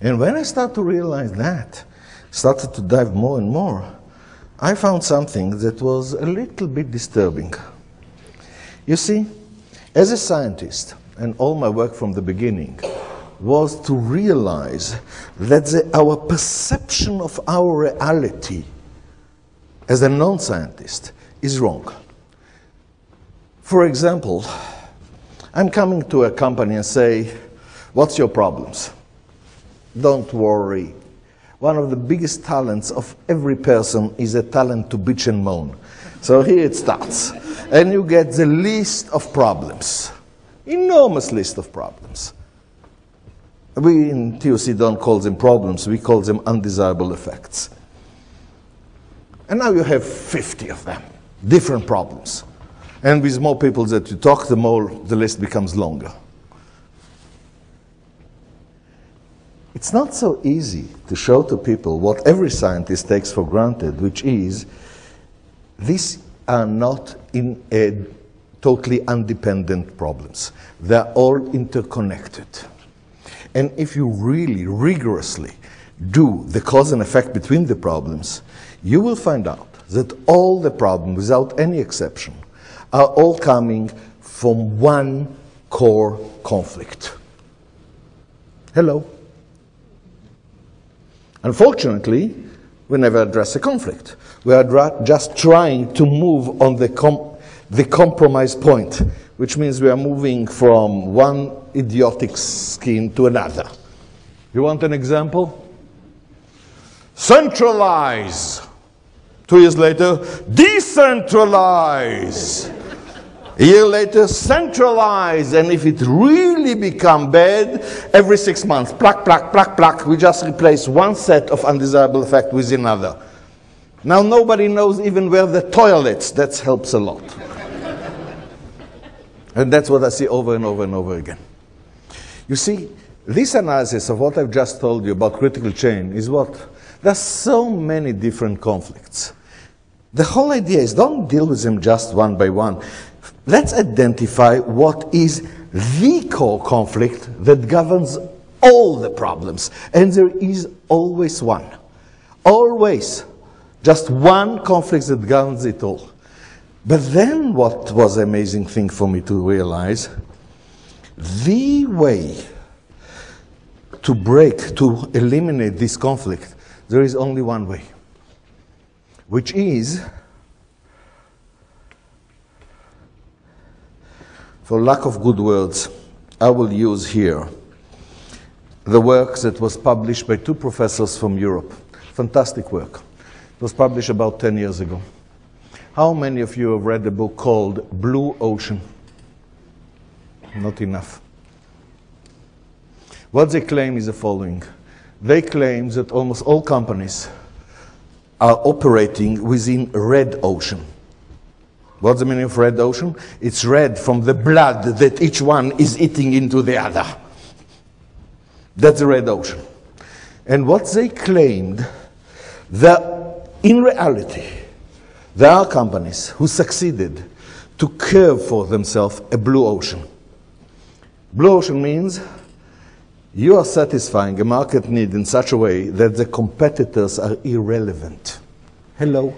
And when I started to realize that, started to dive more and more, I found something that was a little bit disturbing. You see, as a scientist, and all my work from the beginning was to realize that our perception of our reality as a non-scientist is wrong. For example, I'm coming to a company and say, what's your problems? Don't worry. One of the biggest talents of every person is a talent to bitch and moan. So here it starts. And you get the list of problems. Enormous list of problems. We in TOC don't call them problems, we call them undesirable effects. And now you have 50 of them, different problems. And with more people that you talk, the more the list becomes longer. It's not so easy to show to people what every scientist takes for granted, which is these are not totally independent problems. They're all interconnected. And if you really rigorously do the cause and effect between the problems, you will find out that all the problems, without any exception, are all coming from one core conflict. Hello. Unfortunately, we never address the conflict. We are just trying to move on the compromise point, which means we are moving from one idiotic scheme to another. You want an example? Centralize. 2 years later, decentralize. A year later, centralize. And if it really become bad, every 6 months, pluck, pluck, pluck, pluck, we just replace one set of undesirable effect with another. Now nobody knows even where the toilets. That helps a lot. And that's what I see over and over and over again. You see, this analysis of what I've just told you about critical chain is what? There's so many different conflicts. The whole idea is don't deal with them just one by one. Let's identify what is the core conflict that governs all the problems. And there is always one. Always. Just one conflict that governs it all. But then what was the amazing thing for me to realize, the way to eliminate this conflict, there is only one way, which is, for lack of good words, I will use here the work that was published by 2 professors from Europe. Fantastic work. It was published about 10 years ago. How many of you have read a book called Blue Ocean? Not enough. What they claim is the following. They claim that almost all companies are operating within red ocean. What's the meaning of red ocean? It's red from the blood that each one is eating into the other. That's the red ocean. And what they claimed, that in reality, there are companies who succeeded to carve for themselves a blue ocean. Blue ocean means you are satisfying a market need in such a way that the competitors are irrelevant. Hello.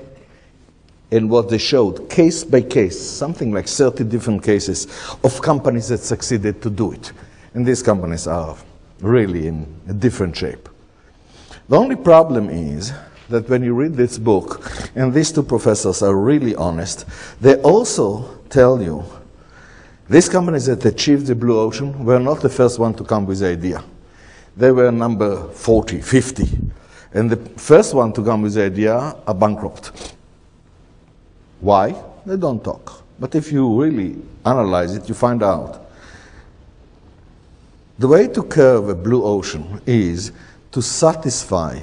And what they showed, case by case, something like 30 different cases of companies that succeeded to do it. And these companies are really in a different shape. The only problem is that when you read this book, and these 2 professors are really honest, they also tell you these companies that achieved the blue ocean were not the first one to come with the idea. They were number 40, 50. And the first one to come with the idea are bankrupt. Why? They don't talk. But if you really analyze it, you find out. The way to curve a blue ocean is to satisfy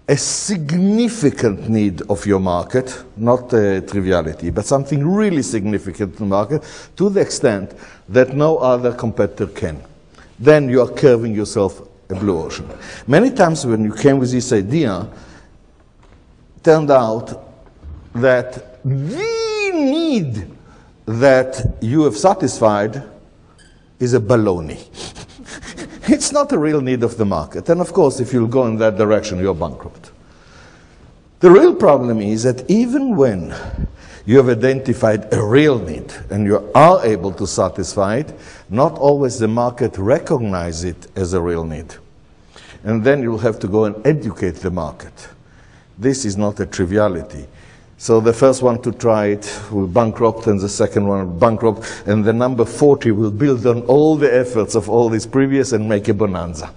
a significant need of your market, not a triviality, but something really significant in the market, to the extent that no other competitor can. Then you are curving yourself a blue ocean. Many times when you came with this idea, it turned out that the need that you have satisfied is a baloney. It's not a real need of the market. And of course, if you'll go in that direction, you're bankrupt. The real problem is that even when you have identified a real need and you are able to satisfy it, not always the market recognizes it as a real need. And then you'll have to go and educate the market. This is not a triviality. So the first one to try it will bankrupt, and the second one will bankrupt, and the number 40 will build on all the efforts of all these previous and make a bonanza.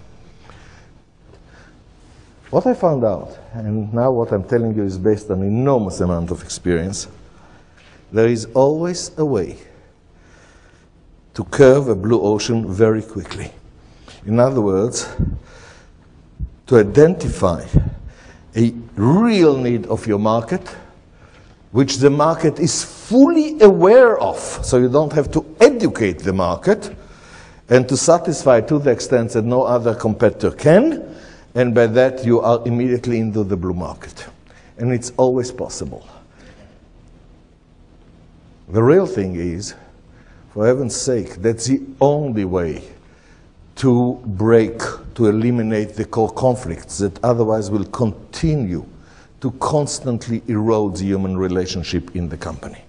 What I found out, and now what I'm telling you is based on an enormous amount of experience, there is always a way to curve a blue ocean very quickly. In other words, to identify a real need of your market, which the market is fully aware of, so you don't have to educate the market, and to satisfy to the extent that no other competitor can, and by that you are immediately into the blue market. And it's always possible. The real thing is, for heaven's sake, that's the only way to break, to eliminate the core conflicts that otherwise will continue to constantly erode the human relationship in the company.